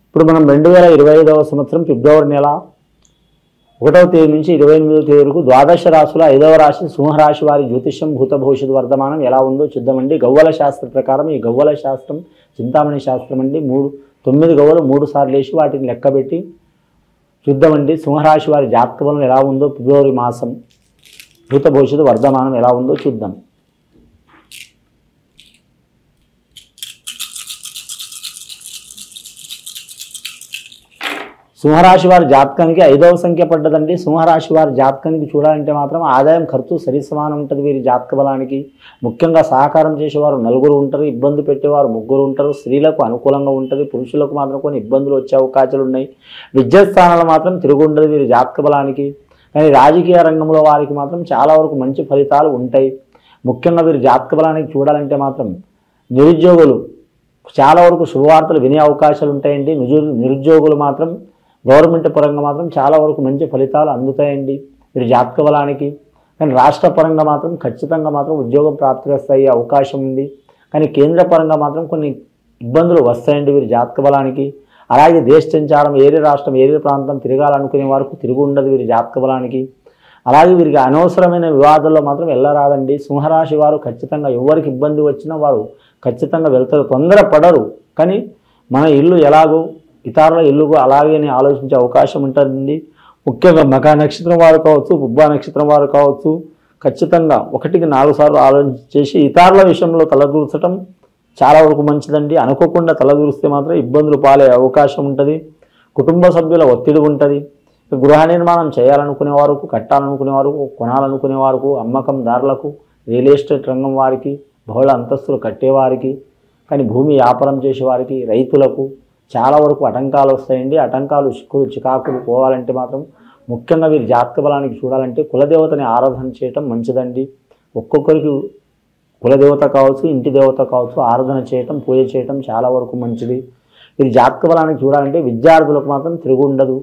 ఇప్పుడు మనం 2025వ సంవత్సరం ఫిబ్రవరి నెల 1వ తేదీ నుంచి 28వ తేదీ వరకు ద్వాదశ రాశుల 5వ రాశి సింహరాశి వారి జ్యోతిష్యం భూత భవిష్యత్తు వర్ధమానం ఎలా ఉందో చూద్దామండి. గవ్వల శాస్త్ర ప్రకారం ఈ గవ్వల శాస్త్రం చింతామణి శాస్త్రం అండి. 9 గవ్వలు 3 సార్లు వేసి వాటిని లెక్కబెట్టి చూద్దామండి. సింహరాశి వారి జాతక బలం ఎలా ఉందో, ఫిబ్రవరి మాసం భూత భవిష్యత్తు వర్ధమానం ఎలా ఉందో చూద్దాం. సింహరాశి వారి జాతకానికి 5వ సంఖ్య పడ్డదండి. సింహరాశి వారి జాతకానికి చూడాలంటే మాత్రం ఆదాయం ఖర్చు సరిసమానం ఉంటుంది. వీరి జాతక బలానికి ముఖ్యంగా సహకారం చేసేవారు 4 ఉంటారు, ఇబ్బంది పెట్టేవారు 3 ఉంటారు. స్త్రీలకు అనుకూలంగా ఉంటుంది, పురుషులకు మాత్రం కొన్ని ఇబ్బందులు వచ్చే అవకాశాలు ఉన్నాయి. విద్యా స్థానాలు మాత్రం తిరుగుండదు వీరి జాతక బలానికి. కానీ రాజకీయ రంగంలో వారికి మాత్రం చాలా వరకు మంచి ఫలితాలు ఉంటాయి. ముఖ్యంగా వీరి జాతక బలానికి చూడాలంటే మాత్రం నిరుద్యోగులు చాలా వరకు శుభవార్తలు వినే అవకాశాలు ఉంటాయండి. నిరుద్యోగులు మాత్రం గవర్నమెంట్ పరంగా మాత్రం చాలా వరకు మంచి ఫలితాలు అందుతాయండి వీరి జాతక బలానికి. కానీ రాష్ట్ర పరంగా మాత్రం ఖచ్చితంగా మాత్రం ఉద్యోగం ప్రాప్తిస్తాయి అవకాశం ఉంది. కానీ కేంద్ర పరంగా మాత్రం కొన్ని ఇబ్బందులు వస్తాయండి వీరి జాతక బలానికి. అలాగే దేశ సంచారం ఏరే రాష్ట్రం ఏరే ప్రాంతం తిరగాలనుకునే వారికి తిరుగు ఉండదు వీరి జాతక బలానికి. అలాగే వీరికి అనవసరమైన వివాదాల్లో మాత్రం వెళ్ళరాదండి. సింహరాశి వారు ఖచ్చితంగా ఎవరికి ఇబ్బంది వచ్చినా వారు ఖచ్చితంగా వెళ్తారు, తొందర పడరు. కానీ మన ఇల్లు ఎలాగో ఇతరుల ఇల్లుకు అలాగే ఆలోచించే అవకాశం ఉంటుందండి. ముఖ్యంగా మఖా నక్షత్రం వారు కావచ్చు, పుబ్బా నక్షత్రం వారు కావచ్చు, ఖచ్చితంగా 1కి 4 సార్లు ఆలోచించేసి ఇతరుల విషయంలో తలదూర్చడం చాలా వరకు మంచిదండి. అనుకోకుండా తలదూరిస్తే మాత్రం ఇబ్బందులు పాలే అవకాశం ఉంటుంది. కుటుంబ సభ్యుల ఒత్తిడి ఉంటుంది. గృహ నిర్మాణం చేయాలనుకునే వారికి, కట్టాలనుకునే వారికి, కొనాలనుకునే వారికి, అమ్మకందారులకు, రియల్ ఎస్టేట్ రంగం వారికి, బహుళ అంతస్తులు కట్టేవారికి, కానీ భూమి వ్యాపారం చేసేవారికి, రైతులకు చాలా వరకు ఆటంకాలు వస్తాయండి. ఆటంకాలు చికాకులు పోవాలంటే మాత్రం ముఖ్యంగా వీరి జాతక బలానికి చూడాలంటే కులదేవతని ఆరాధన చేయటం మంచిదండి. ఒక్కొక్కరికి కులదేవత కావచ్చు, ఇంటి దేవత కావచ్చు, ఆరాధన చేయటం, పూజ చేయటం చాలా వరకు మంచిది. వీరి జాతక బలానికి చూడాలంటే విద్యార్థులకు మాత్రం తిరుగు ఉండదు.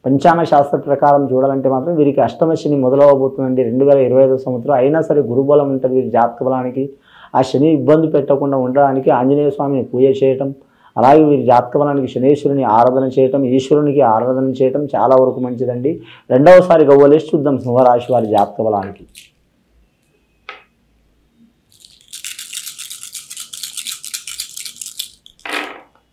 పంచాంగ శాస్త్ర ప్రకారం చూడాలంటే మాత్రం వీరికి అష్టమ శని మొదలవబోతుందండి 2025వ సంవత్సరం. అయినా సరే గురుబలం ఉంటుంది వీరి జాతక బలానికి. ఆ శని ఇబ్బంది పెట్టకుండా ఉండడానికి ఆంజనేయ స్వామిని పూజ చేయటం, అలాగే వీరి జాతక బలానికి శనేశ్వరుని ఆరాధన చేయటం, ఈశ్వరునికి ఆరాధన చేయటం చాలా వరకు మంచిదండి. రెండవసారి గవ్వలేసి చూద్దాం సింహరాశి వారి జాతక బలానికి.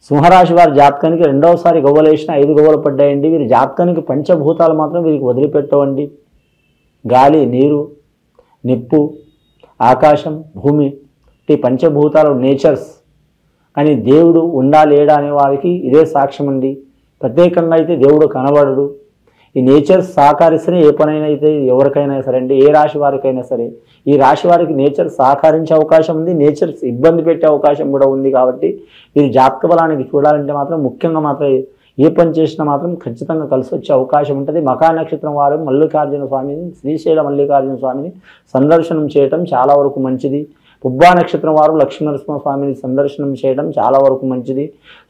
సింహరాశి వారి జాతకానికి రెండవసారి గవ్వలేసిన 5 గవ్వలు పడ్డాయండి. వీరి జాతకానికి పంచభూతాలు మాత్రం వీరికి వదిలిపెట్టవండి. గాలి, నీరు, నిప్పు, ఆకాశం, భూమి, ఈ పంచభూతాలు నేచర్స్. కానీ దేవుడు ఉండా లేడా అనే వారికి ఇదే సాక్ష్యం అండి. ప్రత్యేకంగా అయితే దేవుడు కనబడడు. ఈ నేచర్స్ సహకరిస్తేనే ఏ పనైనా అయితే ఎవరికైనా సరే అండి, ఏ రాశి వారికైనా సరే ఈ రాశి వారికి నేచర్ సహకరించే అవకాశం ఉంది, నేచర్స్ ఇబ్బంది పెట్టే అవకాశం కూడా ఉంది. కాబట్టి వీరి జాతక బలానికి చూడాలంటే మాత్రం ముఖ్యంగా మాత్రం ఏ పని చేసినా మాత్రం ఖచ్చితంగా కలిసి వచ్చే అవకాశం ఉంటుంది. మఖా నక్షత్రం వారు మల్లికార్జున స్వామిని, శ్రీశైల మల్లికార్జున స్వామిని సందర్శనం చేయటం చాలా వరకు మంచిది. పుబ్బా నక్షత్రం వారు లక్ష్మీనరసింహ స్వామిని సందర్శనం చేయడం చాలా వరకు మంచిది.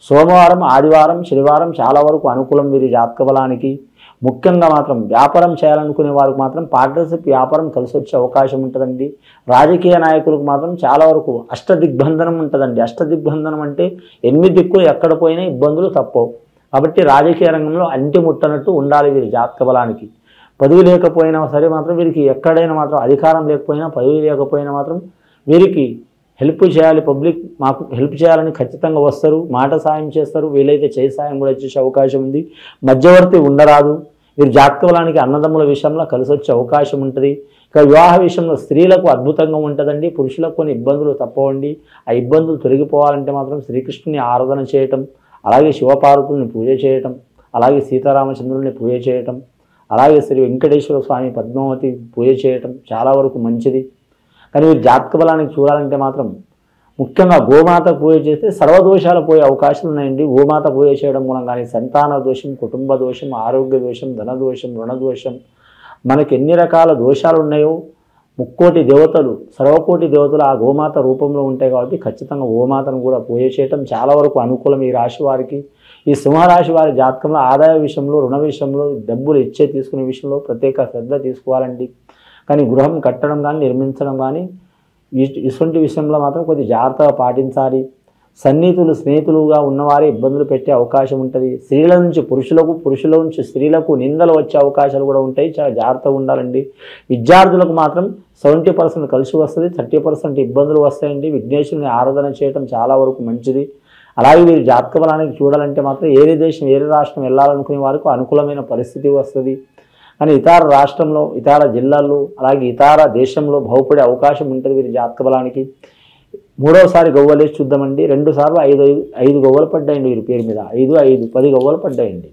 సోమవారం, ఆదివారం, శనివారం చాలా వరకు అనుకూలం వీరి జాతక బలానికి. ముఖ్యంగా మాత్రం వ్యాపారం చేయాలనుకునే వారికి మాత్రం పార్ట్నర్షిప్ వ్యాపారం కలిసి వచ్చే అవకాశం ఉంటుందండి. రాజకీయ నాయకులకు మాత్రం చాలా వరకు అష్టదిగ్బంధనం ఉంటుందండి. అష్టదిగ్బంధనం అంటే 8 దిక్కులు ఎక్కడ పోయినా ఇబ్బందులు తప్పవు. కాబట్టి రాజకీయ రంగంలో అంటి ముట్టనట్టు ఉండాలి వీరి జాతక బలానికి. పదవి లేకపోయినా సరే మాత్రం వీరికి ఎక్కడైనా మాత్రం అధికారం లేకపోయినా, పదవి లేకపోయినా మాత్రం వీరికి హెల్ప్ చేయాలి, పబ్లిక్ మాకు హెల్ప్ చేయాలని ఖచ్చితంగా వస్తారు, మాట సాయం చేస్తారు. వీలైతే చేయి సాయం కూడా చేసే అవకాశం ఉంది. మధ్యవర్తి ఉండరాదు. వీరి జాతక బలానికి అన్నదమ్ముల విషయంలో కలిసి వచ్చే అవకాశం ఉంటుంది. ఇక వివాహ విషయంలో స్త్రీలకు అద్భుతంగా ఉంటుందండి. పురుషులకు కొన్ని ఇబ్బందులు తప్పవండి. ఆ ఇబ్బందులు తొలగిపోవాలంటే మాత్రం శ్రీకృష్ణుని ఆరాధన చేయటం, అలాగే శివపార్వతుల్ని పూజ చేయటం, అలాగే సీతారామచంద్రుల్ని పూజ చేయటం, అలాగే శ్రీ వెంకటేశ్వర స్వామి పద్మావతి పూజ చేయటం చాలా వరకు మంచిది. కానీ వీరి జాతక బలానికి చూడాలంటే మాత్రం ముఖ్యంగా గోమాత పూజ చేస్తే సర్వదోషాలు పోయే అవకాశాలు ఉన్నాయండి. గోమాత పూజ చేయడం మూలంగానే సంతాన దోషం, కుటుంబ దోషం, ఆరోగ్య దోషం, ధన దోషం, రుణ దోషం, మనకి ఎన్ని రకాల దోషాలు ఉన్నాయో 3 దేవతలు, సర్వకోటి దేవతలు ఆ గోమాత రూపంలో ఉంటాయి. కాబట్టి ఖచ్చితంగా గోమాతను కూడా పూజ చేయటం చాలా వరకు అనుకూలం ఈ రాశి వారికి. ఈ సింహరాశి వారి జాతకంలో ఆదాయ విషయంలో, రుణ విషయంలో, డబ్బులు ఇచ్చే తీసుకునే విషయంలో ప్రత్యేక శ్రద్ధ తీసుకోవాలండి. కానీ గృహం కట్టడం కానీ, నిర్మించడం కానీ ఇటువంటి విషయంలో మాత్రం కొద్దిగా జాగ్రత్తగా పాటించాలి. సన్నిహితులు స్నేహితులుగా ఉన్నవారే ఇబ్బందులు పెట్టే అవకాశం ఉంటుంది. స్త్రీల నుంచి పురుషులకు, పురుషుల నుంచి స్త్రీలకు నిందలు వచ్చే అవకాశాలు కూడా ఉంటాయి. చాలా జాగ్రత్తగా ఉండాలండి. విద్యార్థులకు మాత్రం 70% కలిసి వస్తుంది, 30% ఇబ్బందులు వస్తాయండి. విఘ్నేశ్వరుని ఆరాధన చేయడం చాలా వరకు మంచిది. అలాగే వీరు జాతక బలానికి చూడాలంటే మాత్రం ఏరే దేశం ఏరే రాష్ట్రం వెళ్ళాలనుకునే వారికి అనుకూలమైన పరిస్థితి వస్తుంది. కానీ ఇతర రాష్ట్రంలో, ఇతర జిల్లాల్లో, అలాగే ఇతర దేశంలో బాగుపడే అవకాశం ఉంటుంది వీరి జాతక బలానికి. మూడవసారి గవ్వలేసి చూద్దామండి. 2 సార్లు 5 గవ్వలు పడ్డాయండి వీరి పేరు మీద. 5, 5, 10 గవ్వలు పడ్డాయండి.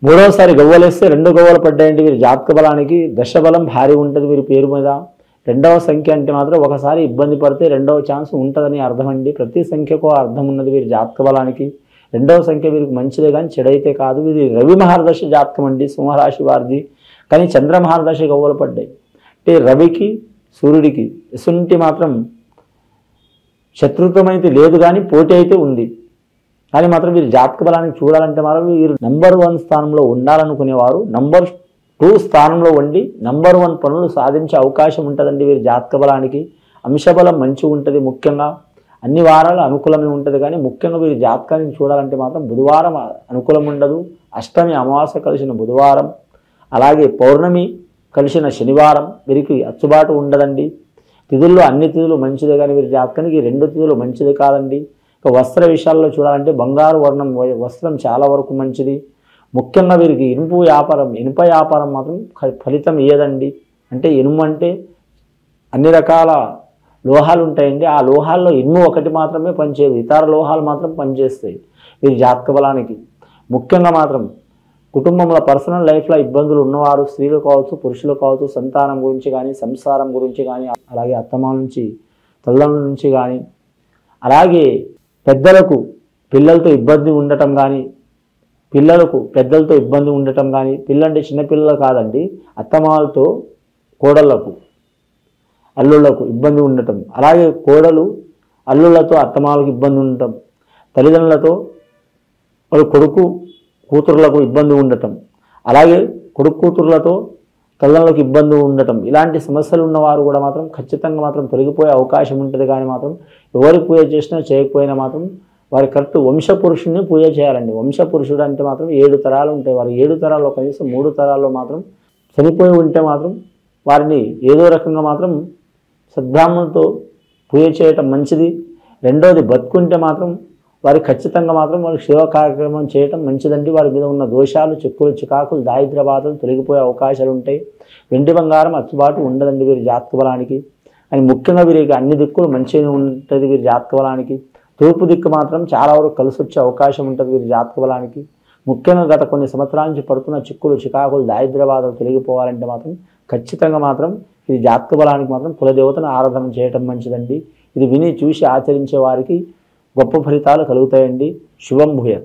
మూడవసారి గవ్వలేస్తే 2 గవ్వలు పడ్డాయండి వీరి జాతక బలానికి. దశబలం భారీ ఉంటుంది వీరి పేరు మీద. 2వ సంఖ్య అంటే మాత్రం ఒకసారి ఇబ్బంది పడితే 2వ ఛాన్స్ ఉంటుందని అర్థం అండి. ప్రతి సంఖ్యకు అర్థం ఉన్నది వీరి జాతక బలానికి. 2వ సంఖ్య వీరికి మంచిదే కానీ చెడైతే కాదు. ఇది రవి మహర్దశ జాతకం అండి సింహరాశి వారిది. కానీ చంద్ర మహర్దశ గవ్వలు పడ్డాయి. అంటే రవికి సూర్యుడికి ఎసుంటి మాత్రం శత్రుత్వం అయితే లేదు కానీ పోటీ అయితే ఉంది. కానీ మాత్రం వీరి జాతక బలానికి చూడాలంటే మాత్రం వీరు నంబర్ 1 స్థానంలో ఉండాలనుకునేవారు నంబర్ 2 స్థానంలో ఉండి నంబర్ 1 పనులు సాధించే అవకాశం ఉంటుందండి వీరి జాతక బలానికి. అంశబలం మంచిగా ఉంటుంది. ముఖ్యంగా అన్ని వారాలు అనుకూలమే ఉంటుంది. కానీ ముఖ్యంగా వీరి జాతకానికి చూడాలంటే మాత్రం బుధవారం అనుకూలం ఉండదు. అష్టమి అమావాస్య కలిసిన బుధవారం, అలాగే పౌర్ణమి కలిసిన శనివారం వీరికి అచ్చుబాటు ఉండదండి. తిథుల్లో అన్ని తిథులు మంచిదే కానీ వీరి జాతకానికి 2 తిథులు మంచిది కాదండి. ఇక వస్త్ర విషయాల్లో చూడాలంటే బంగారు వర్ణం వస్త్రం చాలా వరకు మంచిది. ముఖ్యంగా వీరికి ఇనుప వ్యాపారం మాత్రం ఫలితం ఇయ్యదండి. అంటే ఇనుము అంటే అన్ని రకాల లోహాలు ఉంటాయండి. ఆ లోహాల్లో ఇనుము ఒకటి మాత్రమే పనిచేయదు, ఇతర లోహాలు మాత్రం పనిచేస్తాయి వీరి జాతక బలానికి. ముఖ్యంగా మాత్రం కుటుంబంలో పర్సనల్ లైఫ్లో ఇబ్బందులు ఉన్నవారు స్త్రీలు కావచ్చు, పురుషులు కావచ్చు, సంతానం గురించి కానీ, సంసారం గురించి కానీ, అలాగే అత్తమాల నుంచి, తల్లిదండ్రుల నుంచి కానీ, అలాగే పెద్దలకు పిల్లలతో ఇబ్బంది ఉండటం కానీ, పిల్లలకు పెద్దలతో ఇబ్బంది ఉండటం కానీ, పిల్లంటే చిన్నపిల్లలు కాదండి, అత్తమాలతో కోడళ్లకు, అల్లుళ్లకు ఇబ్బంది ఉండటం, అలాగే కోడలు అల్లుళ్లతో అత్తమాలకు ఇబ్బంది ఉండటం, తల్లిదండ్రులతో వాళ్ళు కొడుకు కూతుర్లకు ఇబ్బంది ఉండటం, అలాగే కొడుకు కూతుర్లతో తల్లిదండ్రులకు ఇబ్బంది ఉండటం, ఇలాంటి సమస్యలు ఉన్నవారు కూడా మాత్రం ఖచ్చితంగా మాత్రం తొలగిపోయే అవకాశం ఉంటుంది. కానీ మాత్రం ఎవరి పూజ చేసినా చేయకపోయినా మాత్రం వారి కరెక్ట్ వంశపురుషుడిని పూజ చేయాలండి. వంశపురుషుడు అంటే మాత్రం 7 తరాలు ఉంటాయి. వారి 7 తరాల్లో కనీసం 3 తరాల్లో మాత్రం చనిపోయి ఉంటే మాత్రం వారిని ఏదో రకంగా మాత్రం సద్బ్రాహ్మణులతో పూజ చేయటం మంచిది. రెండోది బతుకుంటే మాత్రం వారి ఖచ్చితంగా మాత్రం వారికి సేవా కార్యక్రమం చేయటం మంచిదండి. వారి మీద ఉన్న దోషాలు, చిక్కులు, చికాకులు, దారిద్ర్య బాధలు తొలగిపోయే అవకాశాలు ఉంటాయి. వెండి బంగారం అచ్చుబాటు ఉండదండి వీరి జాతక బలానికి. అని ముఖ్యంగా వీరికి అన్ని దిక్కులు మంచిగా ఉంటుంది వీరి జాతక బలానికి. తూర్పు దిక్కు మాత్రం చాలా వరకు కలిసి వచ్చే అవకాశం ఉంటుంది వీరి జాతక బలానికి. ముఖ్యంగా గత కొన్ని సంవత్సరాల నుంచి పడుతున్న చిక్కులు, చికాకులు, దారిద్ర్య బాధలు తొలగిపోవాలంటే మాత్రం ఖచ్చితంగా మాత్రం ఇది జాతక బలానికి మాత్రం కులదేవతను ఆరాధన చేయటం మంచిదండి. ఇది విని చూసి ఆచరించే వారికి గొప్ప ఫలితాలు కలుగుతాయండి. శుభం భూయాత్.